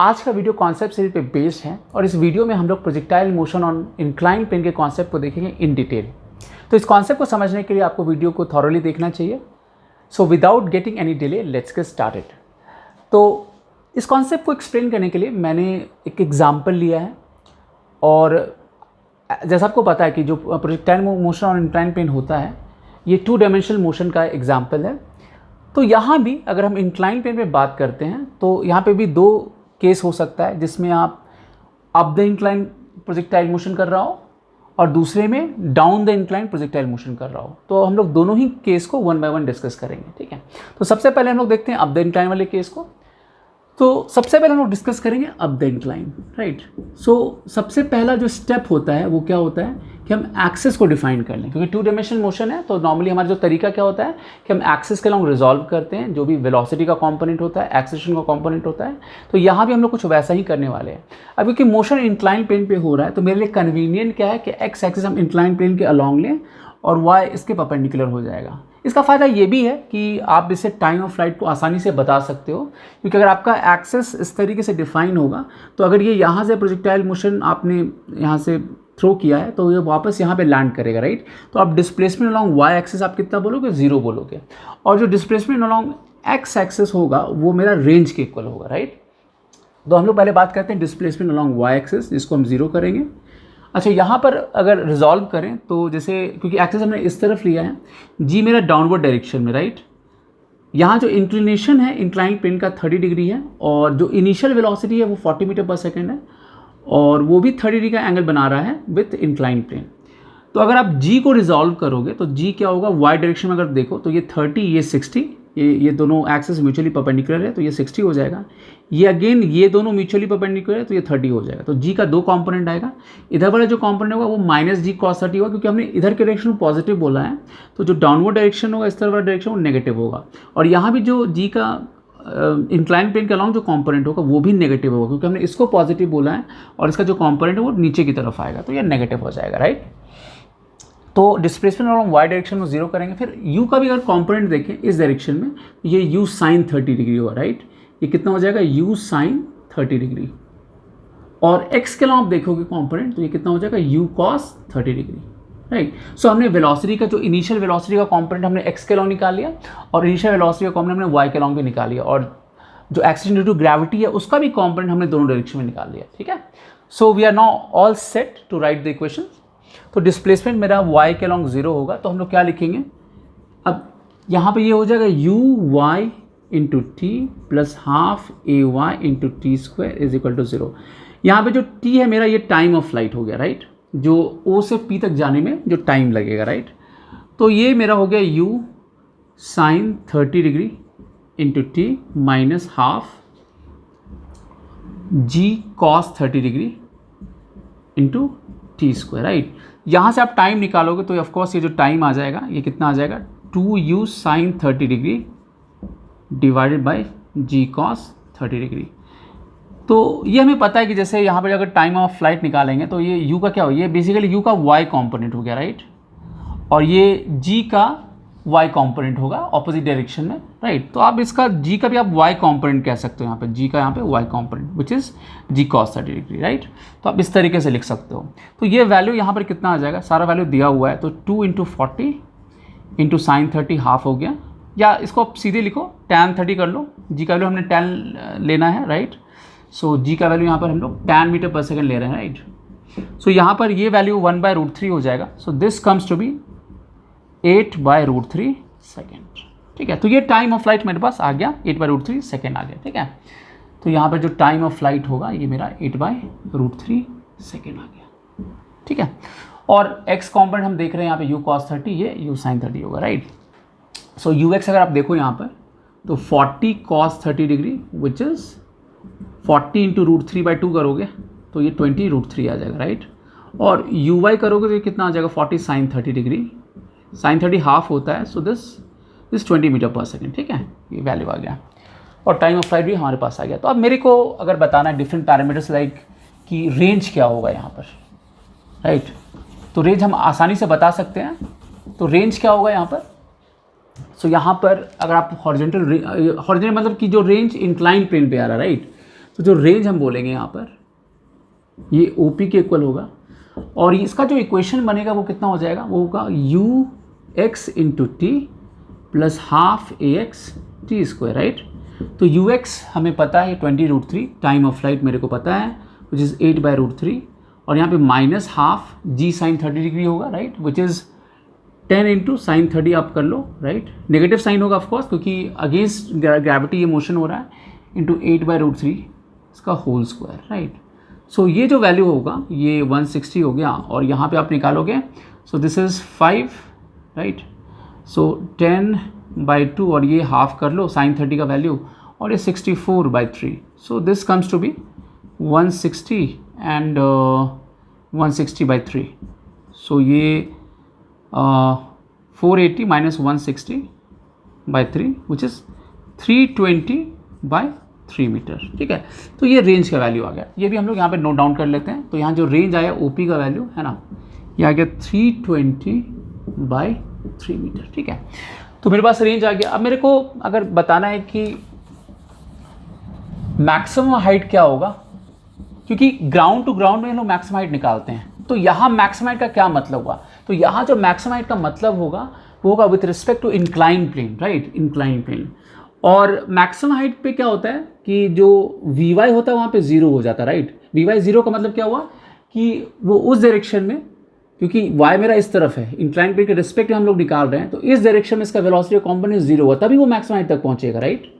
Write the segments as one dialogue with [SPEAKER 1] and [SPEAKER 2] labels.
[SPEAKER 1] आज का video concept series पे बेस्ड है और इस वीडियो में हम लोग projectile motion on incline plane के कॉन्सेप्ट को देखेंगे इन डिटेल। तो इस कॉन्सेप्ट को समझने के लिए आपको वीडियो को थॉरली देखना चाहिए। So without getting any delay let's get started. तो इस कॉन्सेप्ट को एक्सप्लेन करने के लिए मैंने एक एग्जाम्पल लिया है और जैसा आपको पता है कि जो projectile motion on incline plane होता है ये 2 डायमेंशनल मोशन का एग्जाम्पल है। तो यहाँ भी अगर हम इंक्लाइन प्लेन पे बात करते हैं तो यहाँ पे भी 2 केस हो सकता है जिसमें आप up the incline projectile motion कर रहा हो और दूसरे में down the incline projectile motion कर रहा हो। तो हम लोग दोनों ही केस को 1 बाय 1 डिस्कस करेंगे, ठीक है। तो सबसे पहले हम लोग देखते हैं अप द इंक्लाइन वाले केस को। तो सबसे पहले हम लोग डिस्कस करेंगे अप द इंक्लाइन, राइट। सो सबसे पहला जो स्टेप होता है वो क्या होता है कि हम एक्सिस को डिफाइन कर लें, क्योंकि 2 डायमेंशनल मोशन है। तो नॉर्मली हमारा जो तरीका क्या होता है कि हम एक्सिस के लॉन्ग रिजॉल्व करते हैं, जो भी वेलोसिटी का कंपोनेंट होता है, एक्सेलरेशन का कंपोनेंट होता है। तो यहाँ भी हम लोग कुछ वैसा ही करने वाले हैं। अब क्योंकि मोशन इंक्लाइन प्लेन पे हो रहा है तो मेरे लिए कन्वीनियंट क्या है कि एक्स एक्सिस हम इंक्लाइन प्लेन के अलॉन्ग लें और वाई इसके परपेंडिकुलर हो जाएगा। इसका फ़ायदा ये भी है कि आप इससे टाइम ऑफ फ्लाइट को आसानी से बता सकते हो, क्योंकि अगर आपका एक्सेस इस तरीके से डिफाइन होगा तो अगर ये यहाँ से प्रोजेक्टाइल मोशन आपने यहाँ से थ्रो किया है तो ये वापस यहाँ पे लैंड करेगा, राइट। तो आप डिस्प्लेसमेंट अलॉन्ग वाई एक्सिस आप कितना बोलोगे, 0 बोलोगे, और जो डिस्प्लेसमेंट अलॉन्ग एक्स एक्सिस होगा वो मेरा रेंज के इक्वल होगा, राइट। तो हम लोग पहले बात करते हैं डिस्प्लेसमेंट अलॉन्ग वाई एक्सिस, जिसको हम 0 करेंगे। अच्छा, यहाँ पर अगर रिजॉल्व करें तो जैसे क्योंकि एक्सिस हमने इस तरफ लिया है, जी मेरा डाउनवर्ड डायरेक्शन में, राइट। यहाँ जो इंक्लिनेशन है इंक्लाइन प्लेन का 30 डिग्री है और जो इनिशियल वेलोसिटी है वो 40 मीटर पर सेकेंड है और वो भी 30 डिग्री का एंगल बना रहा है विथ इंक्लाइन प्लेन। तो अगर आप जी को रिजॉल्व करोगे तो जी क्या होगा, वाई डायरेक्शन में अगर देखो तो ये 30, ये 60, ये दोनों एक्सिस म्यूचुअली परपेंडिकुलर है तो ये 60 हो जाएगा। ये अगेन ये दोनों म्यूचुअली परपेंडिकुलर है तो ये 30 हो जाएगा। तो जी का 2 कंपोनेंट आएगा। इधर वाला जो कंपोनेंट होगा वो माइनस जी कॉस 30 होगा, क्योंकि हमने इधर के डायरेक्शन में पॉजिटिव बोला है। तो जो डाउनवर्ड डायरेक्शन होगा इस तरह वाला डायरेक्शन वो नेगेटिव होगा और यहाँ भी जो जी का इंक्लाइन प्लेन के अलॉन्ग जो कंपोनेंट होगा वो भी नेगेटिव होगा, क्योंकि हमने इसको पॉजिटिव बोला है और इसका जो कंपोनेंट है वो नीचे की तरफ आएगा तो ये नेगेटिव हो जाएगा, राइट। तो डिस्प्लेसमेंट अलॉन्ग वाई डायरेक्शन में 0 करेंगे। फिर यू का भी अगर कंपोनेंट देखें इस डायरेक्शन में, ये यू साइन 30 डिग्री होगा, राइट। ये कितना हो जाएगा, यू साइन 30 डिग्री। और एक्स के अलॉन्ग आप देखोगे कंपोनेंट तो ये कितना हो जाएगा, यू कॉस 30 डिग्री, राइट। सो हमने वेलोसिटी का जो इनिशियल वेलोसिटी का कंपोनेंट हमने एक्स के अलॉन्ग निकाल लिया और इनिशियल वेलोसिटी का कंपोनेंट हमने वाई के अलॉन्ग भी निकाल लिया और जो एक्सीलरेशन ड्यू टू ग्रेविटी है उसका भी कंपोनेंट हमने दोनों डायरेक्शन में निकाल लिया, ठीक है। So we are now all set to write the equation. तो डिस्प्लेसमेंट मेरा वाई के अलॉन्ग 0 होगा तो हम लोग क्या लिखेंगे, अब यहाँ पे ये हो जाएगा u y into t plus half a y into t square is equal to 0। यहाँ पे जो टी है मेरा ये टाइम ऑफ फ्लाइट हो गया, राइट, जो ओ से पी तक जाने में जो टाइम लगेगा, राइट। तो ये मेरा हो गया u sine 30 degree into t minus half g cos 30 degree into t square, right. यहाँ से आप टाइम निकालोगे तो ऑफकोर्स ये जो टाइम आ जाएगा ये कितना आ जाएगा, 2u sine 30 degree divided by g cos 30 degree. तो ये हमें पता है कि जैसे यहाँ पर अगर टाइम ऑफ फ्लाइट निकालेंगे तो ये u का क्या हो, ये बेसिकली u का y कंपोनेंट हो गया, राइट, और ये g का y कंपोनेंट होगा ऑपोजिट डायरेक्शन में, राइट। तो आप इसका g का भी आप y कंपोनेंट कह सकते हो, यहाँ पे g का यहाँ पे y component which is g cos 30 degree, right. तो आप इस तरीके से लिख सकते हो। तो ये वैल्यू यहाँ पर कितना आ जाएगा, सारा वैल्यू दिया हुआ है तो 2 इंटू 40 इंटू साइन 30 हाफ हो गया, या इसको आप सीधे लिखो tan 30 कर लो, g का वैल्यू हमने tan लेना है, राइट। सो g का वैल्यू यहाँ पर हम लोग tan मीटर पर सेकेंड ले रहे हैं, राइट। सो यहाँ पर ये वैल्यू 1/√3 हो जाएगा। So this comes to be 8/√3 second, ठीक है। तो ये टाइम ऑफ फ्लाइट मेरे पास आ गया, 8/√3 सेकेंड आ गया, ठीक है। तो यहाँ पर जो टाइम ऑफ फ्लाइट होगा ये मेरा 8/√3 सेकेंड आ गया, ठीक है। और एक्स कॉम्पोनेंट हम देख रहे हैं यहाँ पे यू कॉस 30, ये यू साइन 30 होगा, राइट। सो यू एक्स अगर आप देखो यहाँ पर तो 40 cos 30 degree which is 40 into √3/2 करोगे तो ये 20√3 आ जाएगा, राइट। और यू वाई करोगे तो ये कितना आ जाएगा, 40 साइन 30 डिग्री, साइन 30 हाफ होता है, सो दिस 20 मीटर पर सेकेंड, ठीक है। ये वैल्यू आ गया और टाइम ऑफ फ्लाइट भी हमारे पास आ गया। तो अब मेरे को अगर बताना है डिफरेंट पैरामीटर्स लाइक कि रेंज क्या होगा यहाँ पर, राइट। तो रेंज हम आसानी से बता सकते हैं। तो रेंज क्या होगा यहाँ पर, सो यहाँ पर अगर आप हॉरिजॉन्टल मतलब कि जो रेंज इंक्लाइन प्लेन पे आ रहा है, राइट, तो जो रेंज हम बोलेंगे यहाँ पर ये OP के इक्वल होगा, और इसका जो इक्वेशन बनेगा वो कितना हो जाएगा, वो होगा UX into t plus half AX T square, right. तो UX हमें पता है 20√3, टाइम ऑफ फ्लाइट मेरे को पता है विच इज़ 8/√3, और यहाँ पे minus half G sine 30 degree होगा, right, which is 10 into sine 30 आप कर लो, राइट। नेगेटिव साइन होगा ऑफकोर्स क्योंकि अगेंस्ट ग्रेविटी ये मोशन हो रहा है, इंटू 8/√3 इसका होल स्क्वायर, राइट। सो ये जो वैल्यू होगा ये 160 हो गया, और यहाँ पे आप निकालोगे, सो दिस इज़ 5, राइट। सो 10/2 और ये हाफ कर लो साइन 30 का वैल्यू, और ये 64/3, so this comes to be 160 and 160/3, so ये 480 माइनस 160/3 विच इज़ 320/3 मीटर, ठीक है। तो ये रेंज का वैल्यू आ गया, ये भी हम लोग यहाँ पे नोट डाउन कर लेते हैं। तो यहाँ जो रेंज आया OP का वैल्यू है ना, ये आ गया 320/3 मीटर, ठीक है। तो मेरे पास रेंज आ गया। अब मेरे को अगर बताना है कि मैक्सिमम हाइट क्या होगा, क्योंकि ग्राउंड टू ग्राउंड में हम लोग मैक्सिमम हाइट निकालते हैं, तो यहाँ मैक्सिमम हाइट का क्या मतलब हुआ, तो यहाँ जो मैक्सिमम हाइट का मतलब होगा वो होगा with respect to incline plane, right, incline plane. और मैक्सिमम हाइट पे क्या होता है कि जो Vy होता है वहाँ पे 0 हो जाता है, राइट। Vy 0 का मतलब क्या हुआ कि वो उस डायरेक्शन में, क्योंकि y मेरा इस तरफ है, इंक्लाइन प्लेन के रिस्पेक्ट में हम लोग निकाल रहे हैं, तो इस डायरेक्शन में इसका वेलोसिटी कॉम्पोनेंट 0 हुआ, तभी वो मैक्सिमम हाइट तक पहुँचेगा, राइट।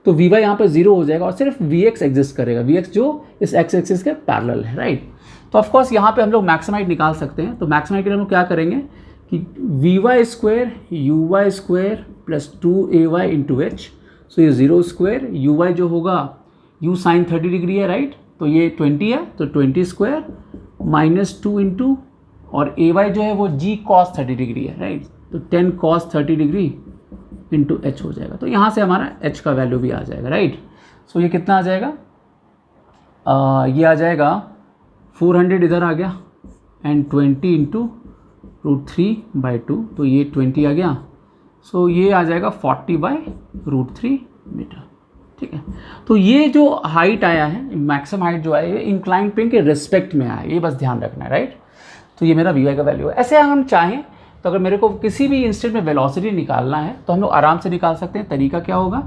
[SPEAKER 1] तो Vy यहाँ पे 0 हो जाएगा और सिर्फ Vx एग्जिस्ट करेगा, Vx जो इस एक्स एक्सिस के पैरेलल है, राइट। तो ऑफकोर्स यहाँ पे हम लोग मैक्सिमम हाइट निकाल सकते हैं। तो मैक्सिमम हाइट के लिए हम लोग क्या करेंगे कि Vy square Uy square plus 2Ay into H, so ये 0 स्क्वायर, Uy जो होगा U साइन 30 डिग्री है, राइट, तो ये 20 है, तो 20 स्क्वायर माइनस 2 इंटू, और Ay जो है वो G cos 30 डिग्री है, राइट, तो 10 cos 30 डिग्री इंटू एच हो जाएगा। तो यहाँ से हमारा h का वैल्यू भी आ जाएगा, राइट। सो ये कितना आ जाएगा, ये आ जाएगा 400 इधर आ गया, एंड 20 इंटू √3/2, तो ये 20 आ गया, सो ये आ जाएगा 40/√3 मीटर, ठीक है। तो ये जो हाइट आया है, मैक्सिमम हाइट जो है, ये इंक्लाइन प्लेन के रिस्पेक्ट में आया है, ये बस ध्यान रखना है, राइट। तो ये मेरा Vy का वैल्यू है। ऐसे हम चाहें तो अगर मेरे को किसी भी इंस्टेंट में वेलोसिटी निकालना है तो हम लोग आराम से निकाल सकते हैं। तरीका क्या होगा,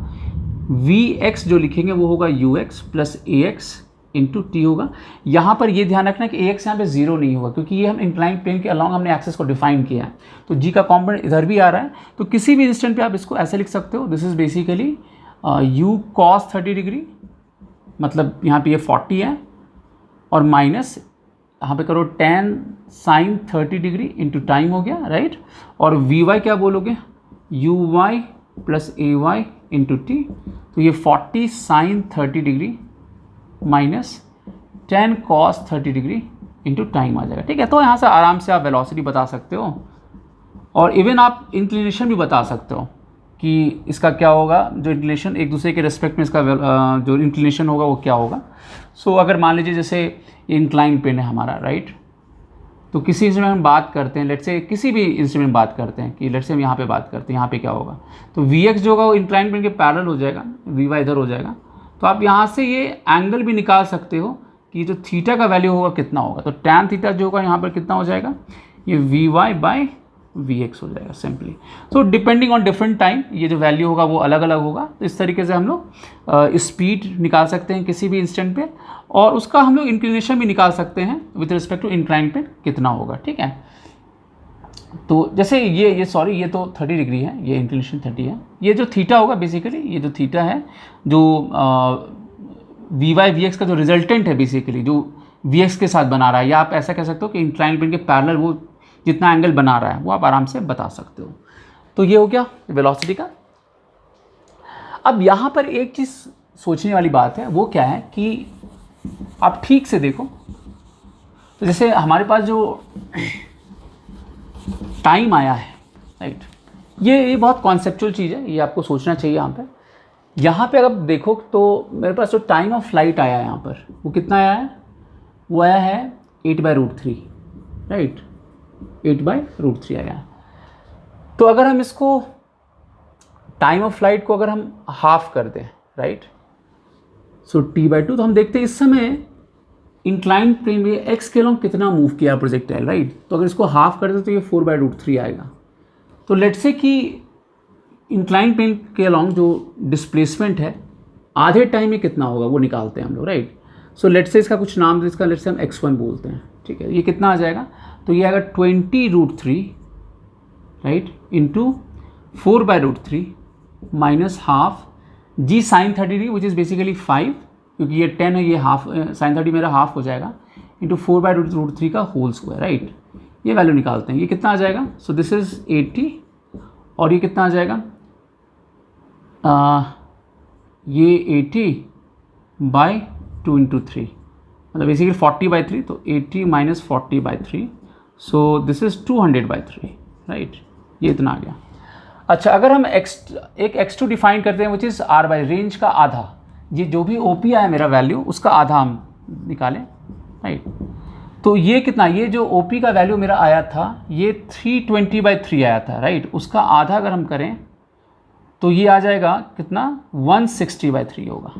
[SPEAKER 1] Vx जो लिखेंगे वो होगा Ux plus AX into T होगा। यहाँ पर ये ध्यान रखना कि AX यहाँ पे 0 नहीं होगा, क्योंकि ये हम इंक्लाइन प्लेन के अलॉन्ग हमने एक्सेस को डिफाइन किया है, तो G का कॉम्पोनेंट इधर भी आ रहा है। तो किसी भी इंस्टेंट पे आप इसको ऐसे लिख सकते हो, this is basically U cos 30 degree, मतलब यहाँ पे ये 40 है, और माइनस यहाँ पे करो 10 साइन 30 डिग्री इंटू टाइम हो गया, राइट। और Vy क्या बोलोगे, Uy plus AY into T, तो ये 40 sine 30 degree minus 10 cos 30 degree into time आ जाएगा, ठीक है। तो यहाँ से आराम से आप वेलोसिटी बता सकते हो, और इवन आप इंक्लिनेशन भी बता सकते हो कि इसका क्या होगा, जो इंक्लिनेशन एक दूसरे के रेस्पेक्ट में इसका जो इंक्लिनेशन होगा वो क्या होगा। सो अगर मान लीजिए जैसे इंक्लाइन प्लेन है हमारा, राइट, तो किसी इंस्ट्रूमेंट में बात करते हैं, लेट्स से किसी भी इंस्ट्रूमेंट में बात करते हैं कि लेट्स से हम यहाँ पे बात करते हैं, यहाँ पे क्या होगा, तो Vx जो होगा वो इंक्लाइन प्लेन के पैरेलल हो जाएगा, Vy इधर हो जाएगा। तो आप यहाँ से ये एंगल भी निकाल सकते हो कि जो थीटा का वैल्यू होगा कितना होगा, तो टैन थीटा जो होगा यहाँ पर कितना हो जाएगा, ये Vy/Vx हो जाएगा सिंपली। तो डिपेंडिंग ऑन डिफरेंट टाइम ये जो वैल्यू होगा वो अलग अलग होगा। तो इस तरीके से हम लोग स्पीड निकाल सकते हैं किसी भी इंस्टेंट पे, और उसका हम लोग इंक्लिनेशन भी निकाल सकते हैं विद रिस्पेक्ट टू इंक्लाइन पे कितना होगा, ठीक है। तो जैसे ये सॉरी ये तो 30 डिग्री है, ये इंक्लिनेशन 30 है, ये जो थीटा होगा बेसिकली, ये जो थीटा है जो Vy/Vx का जो रिजल्टेंट है बेसिकली, जो Vx के साथ बना रहा है, या आप ऐसा कह सकते हो कि इंक्लाइन प्लेन के पैरेलल वो जितना एंगल बना रहा है वो आप आराम से बता सकते हो। तो ये हो गया वेलोसिटी का। अब यहाँ पर एक चीज़ सोचने वाली बात है, वो क्या है कि आप ठीक से देखो, तो जैसे हमारे पास जो टाइम आया है, राइट, ये बहुत कॉन्सेप्चुअल चीज़ है, ये आपको सोचना चाहिए। यहाँ पे अगर देखो तो मेरे पास जो टाइम ऑफ फ्लाइट आया है यहाँ पर, वो कितना आया है, वो आया है 8/√3, राइट, 8/√3 आया है। तो अगर हम इसको, टाइम ऑफ फ्लाइट को अगर हम हाफ कर दें, राइट, सो t/2, तो हम देखते हैं इस समय इंक्लाइन प्लेन में x के अलॉन्ग कितना मूव किया प्रोजेक्टाइल, राइट। तो अगर इसको हाफ कर दे तो ये 4/√3 आएगा। तो लेट्स से कि इंक्लाइन प्लेन के अलॉन्ग जो डिस्प्लेसमेंट है आधे टाइम में कितना होगा वो निकालते हैं हम लोग, राइट। सो लेट्स से इसका कुछ नाम दे, इसका लेट्स से हम x1 बोलते हैं, ठीक है। ये कितना आ जाएगा, तो ये आएगा 20√3, right, into 4/√3 minus half g sin 30 which is basically 5, क्योंकि ये 10 है, ये हाफ sin 30 मेरा हाफ हो जाएगा, इंटू 4/√3 का होल स्क्वायर, राइट। ये वैल्यू निकालते हैं, ये कितना आ जाएगा, सो दिस इज़ 80, और ये कितना आ जाएगा, ये 80/2 इंटू 3, मतलब बेसिकली 40/3, तो 80 minus 40/3, so this is 200/3, right. ये इतना आ गया। अच्छा, अगर हम एक x2 डिफाइन करते हैं which is r by range का आधा, ये जो भी OP आया मेरा वैल्यू उसका आधा हम निकालें, राइट। तो ये कितना, ये जो OP का वैल्यू मेरा आया था ये 320/3 आया था, राइट। उसका आधा अगर हम करें तो ये आ जाएगा कितना, 160/3 होगा।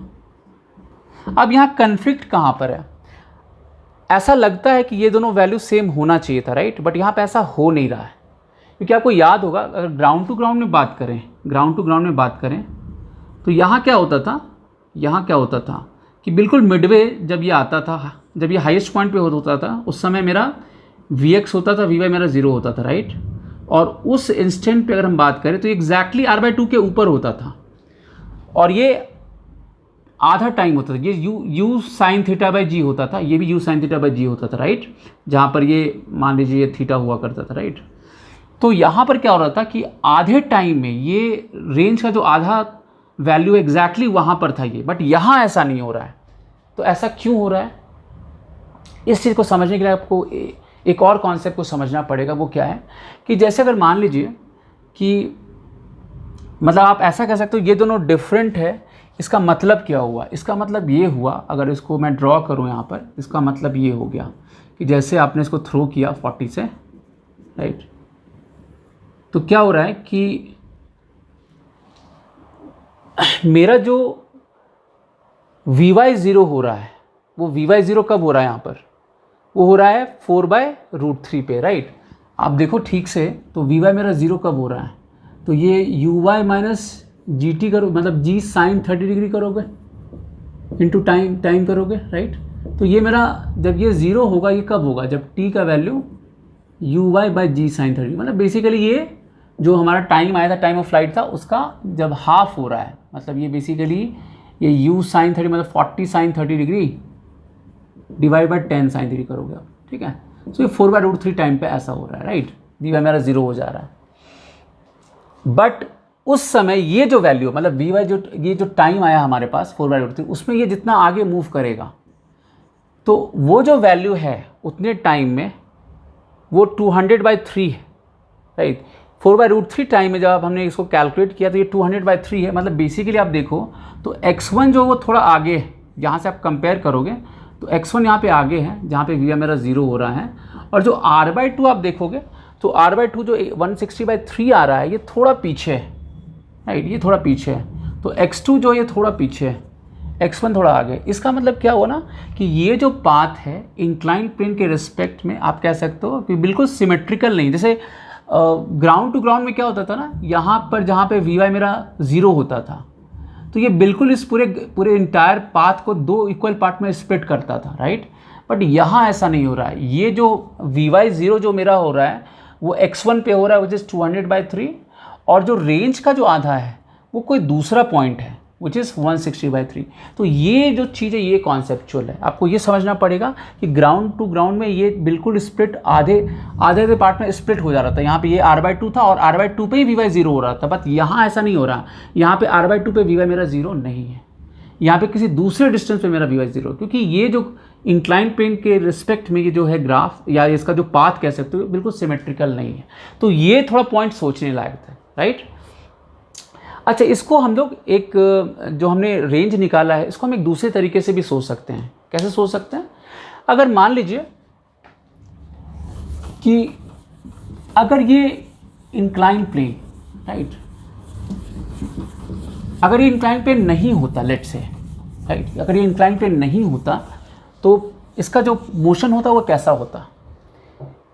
[SPEAKER 1] अब यहाँ कन्फ्लिक्ट कहाँ पर है, ऐसा लगता है कि ये दोनों वैल्यू सेम होना चाहिए था, राइट, बट यहाँ पे ऐसा हो नहीं रहा है। क्योंकि आपको याद होगा अगर ग्राउंड टू ग्राउंड में बात करें तो यहाँ क्या होता था कि बिल्कुल मिडवे जब ये आता था, जब ये हाईएस्ट पॉइंट पे होता था, उस समय मेरा Vx होता था, Vy मेरा 0 होता था, राइट। और उस इंस्टेंट पे अगर हम बात करें तो एग्जैक्टली r/2 के ऊपर होता था, और ये आधा टाइम होता था, ये u sin θ/g होता था, ये भी u sin θ/g होता था, राइट। जहाँ पर ये मान लीजिए ये थीटा हुआ करता था, राइट। तो यहाँ पर क्या हो रहा था कि आधे टाइम में ये रेंज का जो आधा वैल्यू एग्जैक्टली वहाँ पर था ये, बट यहाँ ऐसा नहीं हो रहा है। तो ऐसा क्यों हो रहा है, इस चीज़ को समझने के लिए आपको एक और कॉन्सेप्ट को समझना पड़ेगा। वो क्या है कि जैसे अगर मान लीजिए कि मतलब आप ऐसा कह सकते हो ये दोनों डिफरेंट है, इसका मतलब क्या हुआ, इसका मतलब ये हुआ, अगर इसको मैं ड्रॉ करूँ यहाँ पर, इसका मतलब ये हो गया कि जैसे आपने इसको थ्रो किया 40 से, राइट, तो क्या हो रहा है कि मेरा जो Vy0 हो रहा है, वो Vy0 कब हो रहा है यहाँ पर, वो हो रहा है 4/√3 पे, राइट। आप देखो ठीक से, तो Vy मेरा 0 कब हो रहा है, तो ये uy माइनस gt करो, मतलब g sin 30 डिग्री करोगे इंटू टाइम करोगे, राइट। तो ये मेरा जब ये 0 होगा, ये कब होगा, जब t का वैल्यू uy/g sin 30, मतलब बेसिकली ये जो हमारा टाइम आया था, टाइम ऑफ फ्लाइट था, उसका जब हाफ हो रहा है, मतलब ये बेसिकली ये u sin 30 मतलब 40 sin 30 degree divide by 10 sin 30 करोगे आप, ठीक है। सो ये 4/√3 टाइम पे ऐसा हो रहा है, राइट। Vy मेरा 0 हो जा रहा है, बट उस समय ये जो वैल्यू मतलब Vy ये जो टाइम आया हमारे पास 4/√3, उसमें ये जितना आगे मूव करेगा तो वो जो वैल्यू है उतने टाइम में वो 200/3 है, राइट। 4/√3 टाइम में जब हमने इसको कैलकुलेट किया तो ये 200/3 है, मतलब बेसिकली आप देखो तो x1 जो वो थोड़ा आगे है, यहाँ से आप कंपेयर करोगे तो x1 यहाँ पे आगे है, जहाँ पे Vy मेरा 0 हो रहा है, और जो r/2 आप देखोगे तो r/2 जो 160/3 आ रहा है ये थोड़ा पीछे है, राइट, ये थोड़ा पीछे है। तो x2 जो ये थोड़ा पीछे है, x1 थोड़ा आगे। इसका मतलब क्या हुआ ना कि ये जो पाथ है इंक्लाइन प्लेन के रिस्पेक्ट में आप कह सकते हो कि बिल्कुल सिमेट्रिकल नहीं। जैसे ग्राउंड टू ग्राउंड में क्या होता था ना, यहाँ पर जहाँ पे Vy मेरा 0 होता था तो ये बिल्कुल इस पूरे इंटायर पाथ को दो इक्वल पार्ट में स्प्लिट करता था, राइट। बट यहाँ ऐसा नहीं हो रहा है, ये जो Vy0 जो मेरा हो रहा है वो x1 पे हो रहा है विच इज़ 200/3, और जो रेंज का जो आधा है वो कोई दूसरा पॉइंट है विच इज़ 160/3। तो ये जो चीज़ है ये कॉन्सेप्चुअल है, आपको ये समझना पड़ेगा कि ग्राउंड टू ग्राउंड में ये बिल्कुल स्प्लिट आधे पार्ट में स्प्लिट हो जा रहा था। यहाँ पे ये r/2 था और r/2 पे ही Vy 0 हो रहा था, बट यहाँ ऐसा नहीं हो रहा। यहाँ पे r/2 पे Vy मेरा 0 नहीं है, यहाँ पे किसी दूसरे डिस्टेंस पे मेरा Vy 0, क्योंकि ये जो इंक्लाइन प्लेन के रिस्पेक्ट में ये जो है ग्राफ या इसका जो पाथ कह सकते हो बिल्कुल सिमेट्रिकल नहीं है। तो ये थोड़ा पॉइंट सोचने लायक था, राइट। अच्छा, इसको हम लोग एक जो हमने रेंज निकाला है इसको हम एक दूसरे तरीके से भी सोच सकते हैं। कैसे सोच सकते हैं, अगर मान लीजिए कि अगर ये इंक्लाइन प्लेन, राइट, अगर ये इंक्लाइन प्लेन नहीं होता लेट्स से, राइट। अगर ये इंक्लाइन प्लेन नहीं होता तो इसका जो मोशन होता वो कैसा होता,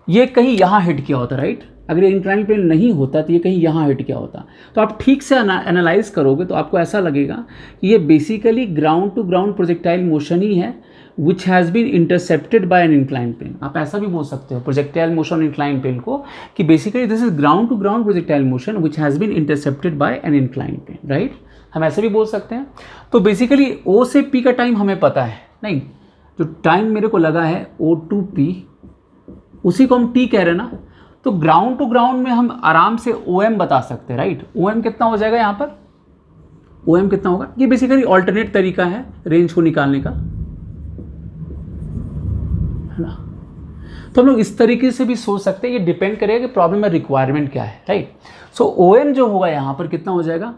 [SPEAKER 1] ये कहीं यहाँ हिट किया होता, राइट। अगर ये इंक्लाइन प्लेन नहीं होता तो ये कहीं यहाँ हिट किया होता। तो आप ठीक से एनालाइज करोगे तो आपको ऐसा लगेगा कि ये basically ground to ground projectile motion ही है which has been intercepted by an incline plane. आप ऐसा भी बोल सकते हो प्रोजेक्टाइल मोशन इंक्लाइन प्लेन को कि basically this is ground to ground projectile motion which has been intercepted by an incline plane, right. हम ऐसे भी बोल सकते हैं। तो बेसिकली O से P का टाइम हमें पता है, नहीं जो टाइम मेरे को लगा है O to P उसी को हम T कह रहे हैं ना। तो ग्राउंड टू ग्राउंड में हम आराम से OM बता सकते हैं, राइट। OM कितना हो जाएगा यहाँ पर, OM कितना होगा, ये बेसिकली ऑल्टरनेट तरीका है रेंज को निकालने का, है ना। तो हम लोग इस तरीके से भी सोच सकते हैं, ये डिपेंड करेगा कि प्रॉब्लम में रिक्वायरमेंट क्या है, राइट। सो OM जो होगा यहाँ पर कितना हो जाएगा,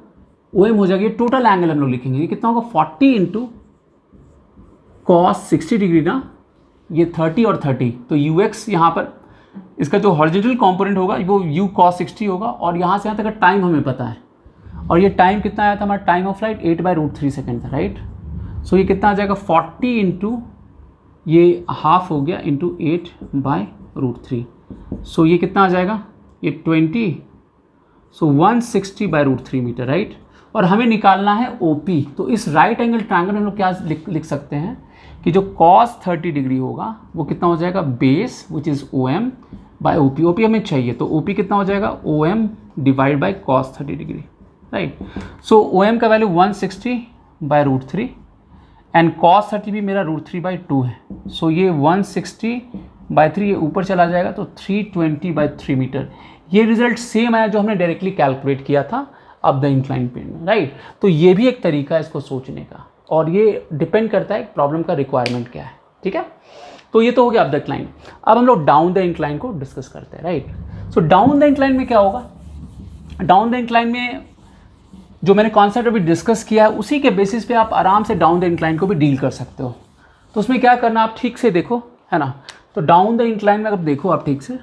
[SPEAKER 1] OM हो जाएगा, ये टोटल एंगल हम लोग लिखेंगे, ये कितना होगा 40 इंटू cos 60 डिग्री ना, ये 30 और 30, तो UX यहाँ पर इसका जो हॉरिजॉन्टल कंपोनेंट होगा वो U cos 60 होगा, और यहाँ से यहाँ तक का टाइम हमें पता है, और ये टाइम कितना आया था हमारा, टाइम ऑफ फ्लाइट 8/√3 सेकेंड था, राइट। सो ये कितना आ जाएगा 40 इंटू ये हाफ हो गया इंटू 8/√3, सो ये कितना आ जाएगा, ये 20, सो 160/√3 मीटर, राइट। और हमें निकालना है OP। तो इस राइट एंगल ट्रायंगल में हम लोग क्या लिख सकते हैं कि जो cos 30 डिग्री होगा वो कितना हो जाएगा, base which is OM by OP। OP हमें चाहिए तो OP कितना हो जाएगा, OM divide by cos 30 degree, right. So OM का वैल्यू 160/√3 एंड cos 30 भी मेरा √3/2 है। सो ये 160/3 ये ऊपर चला जाएगा तो 320/3 मीटर। ये रिजल्ट सेम आया जो हमने डायरेक्टली कैलकुलेट किया था अब द इंक्लाइन प्लेन में, राइट। तो ये भी एक तरीका है इसको सोचने का, और ये डिपेंड करता है प्रॉब्लम का रिक्वायरमेंट क्या है, ठीक है। तो ये तो हो गया अप द इंक्लाइन। अब हम लोग डाउन द इंक्लाइन को डिस्कस करते हैं, right. So down the incline में क्या होगा, डाउन द इंक्लाइन में जो मैंने कॉन्सेप्ट अभी डिस्कस किया है उसी के बेसिस पे आप आराम से डाउन द इंक्लाइन को भी डील कर सकते हो। तो उसमें क्या करना आप ठीक से देखो, है ना। तो डाउन द इंक्लाइन में अगर देखो आप ठीक से,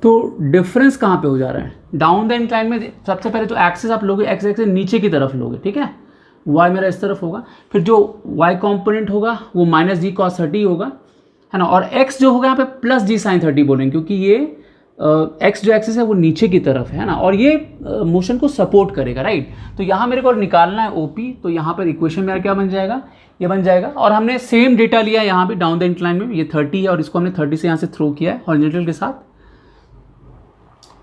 [SPEAKER 1] तो डिफरेंस कहाँ पे हो जा रहा है, डाउन द इंक्लाइन में सबसे पहले जो एक्सिस आप लोगे, एक्स एक्सिस नीचे की तरफ लोगे, ठीक है। y मेरा इस तरफ होगा, फिर जो y कंपोनेंट होगा वो -g cos 30 होगा, है ना। और x जो होगा यहाँ पे +g sin 30 बोलेंगे, क्योंकि ये x जो एक्सिस है वो नीचे की तरफ है ना, और ये मोशन को सपोर्ट करेगा, राइट। तो यहाँ मेरे को निकालना है OP, तो यहाँ पर इक्वेशन मेरा क्या बन जाएगा, ये बन जाएगा। और हमने सेम डेटा लिया यहाँ पे डाउन द इंक्लाइन में, ये 30 है और इसको हमने 30 से यहाँ से थ्रो किया है हॉरिजॉन्टल के साथ।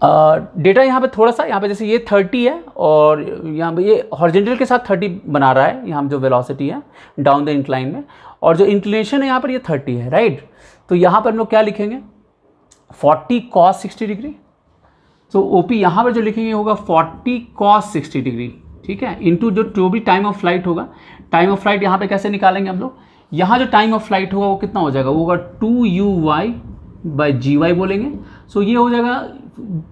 [SPEAKER 1] डेटा यहाँ पे थोड़ा सा, यहाँ पे जैसे ये 30 है और यहाँ पे ये हॉरिजॉन्टल के साथ 30 बना रहा है, यहाँ जो वेलोसिटी है डाउन द इंक्लाइन में, और जो इंक्लिनेशन है यहाँ पर ये 30 है, राइट। तो यहाँ पर हम लोग क्या लिखेंगे, 40 cos 60 डिग्री। तो OP यहाँ पर जो लिखेंगे होगा 40 cos 60 डिग्री, ठीक है, इंटू जो भी टाइम ऑफ फ्लाइट होगा। टाइम ऑफ फ्लाइट यहाँ पे कैसे निकालेंगे हम लोग, यहाँ जो टाइम ऑफ फ्लाइट होगा वो कितना हो जाएगा, वो होगा 2uy/gy बोलेंगे। सो ये हो जाएगा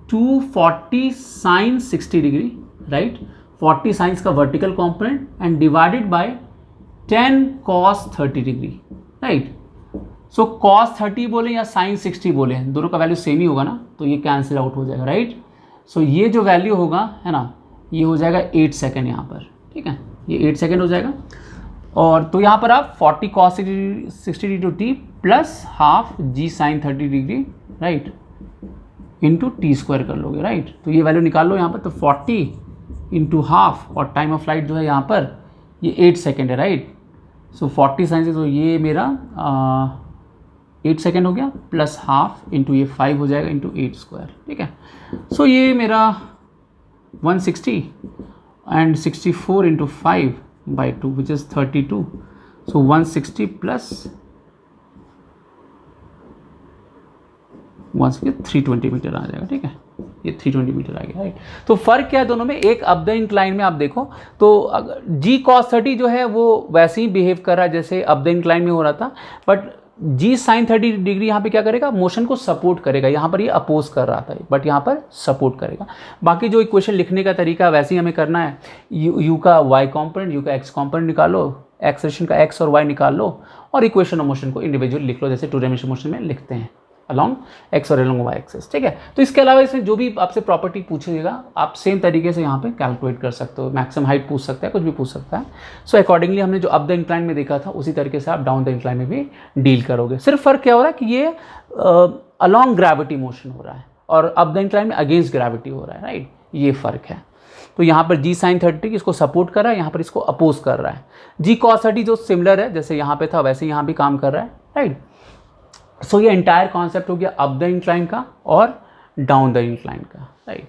[SPEAKER 1] 240 sin 60 डिग्री, राइट। 40 साइंस का vertical component and divided by 10 cos 30 degree, right. So cos 30 बोले या sin 60 बोले, दोनों का वैल्यू सेम ही होगा ना, तो ये कैंसिल आउट हो जाएगा, राइट। सो ये जो वैल्यू होगा, है ना, ये हो जाएगा 8 सेकेंड यहाँ पर, ठीक है, ये 8 सेकेंड हो जाएगा। और तो यहाँ पर आप 40 cos 60 degree t plus half g sin 30 degree, right, into t² कर लोगे, राइट। तो ये वैल्यू निकाल लो यहाँ पर, तो 40 इंटू हाफ, और टाइम ऑफ फ्लाइट जो है यहाँ पर ये 8 सेकेंड है, राइट। सो 40 साइन से तो ये मेरा 8 सेकेंड हो गया, प्लस हाफ इंटू ये 5 हो जाएगा इंटू 8², ठीक है। सो ये मेरा 160 and 64 into 5/2 which is 32। So 160 plus 320 metre आ जाएगा, ठीक है, ये 320 मीटर आ गया, राइट। तो फर्क क्या है दोनों में, एक अप द इंक्लाइन में आप देखो तो g cos 30 जो है वो वैसे ही बिहेव कर रहा है जैसे अप द इंक्लाइन में हो रहा था, बट g sin 30 डिग्री यहाँ पे क्या करेगा, मोशन को सपोर्ट करेगा। यहाँ पर ये अपोज कर रहा था बट यहाँ पर सपोर्ट करेगा। बाकी जो इक्वेशन लिखने का तरीका वैसे ही हमें करना है, u का y कॉम्पोनेंट, u का x कॉम्पोनेंट निकालो, एक्सेलरेशन का x और y निकाल लो, और इक्वेशन ऑफ मोशन को इंडिविजुअल लिख लो जैसे टू डायमेंशनल मोशन में लिखते हैं, अलॉन्ग एक्स और अलॉन्ग वाई एक्सिस, ठीक है। तो इसके अलावा इसमें जो भी आपसे प्रॉपर्टी पूछेगा आप सेम तरीके से यहाँ पे कैलकुलेट कर सकते हो, मैक्सिमम हाइट पूछ सकता है, कुछ भी पूछ सकता है। सो अकॉर्डिंगली हमने जो अप द इंक्लाइन में देखा था उसी तरीके से आप डाउन द इंक्लाइन में भी डील करोगे। सिर्फ फ़र्क क्या हो रहा है कि ये अलॉन्ग ग्रेविटी मोशन हो रहा है और अप द इंक्लाइन में अगेंस्ट ग्रेविटी हो रहा है, राइट, ये फ़र्क है। तो यहाँ पर जी साइन 30 इसको सपोर्ट कर रहा है, यहाँ पर इसको अपोज कर रहा है। जी कॉस 30 जो सिमिलर है, जैसे यहाँ पे था वैसे यहाँ भी काम कर रहा है, राइट। सो ये एंटायर कॉन्सेप्ट हो गया अप द इंक्लाइन का और डाउन द इंक्लाइन का, राइट।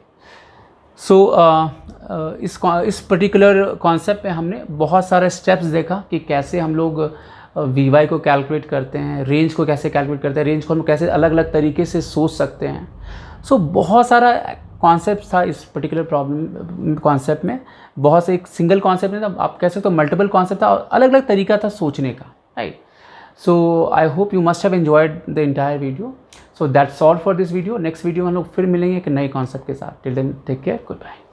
[SPEAKER 1] सो इस पर्टिकुलर कॉन्सेप्ट में हमने बहुत सारे स्टेप्स देखा कि कैसे हम लोग वी वाई को कैलकुलेट करते हैं, रेंज को कैसे कैलकुलेट करते हैं, रेंज को हम कैसे अलग अलग तरीके से सोच सकते हैं। सो बहुत सारा कॉन्सेप्ट था इस पर्टिकुलर प्रॉब्लम कॉन्सेप्ट में, बहुत से एक सिंगल कॉन्सेप्ट नहीं था, आप कह सकते हो मल्टीपल कॉन्सेप्ट था और अलग अलग तरीका था सोचने का, right. So I hope you must have enjoyed the entire video. So that's all for this video. Next video में हम लोग फिर मिलेंगे एक नए कॉन्सेप्ट के साथ। Till then take care, good bye.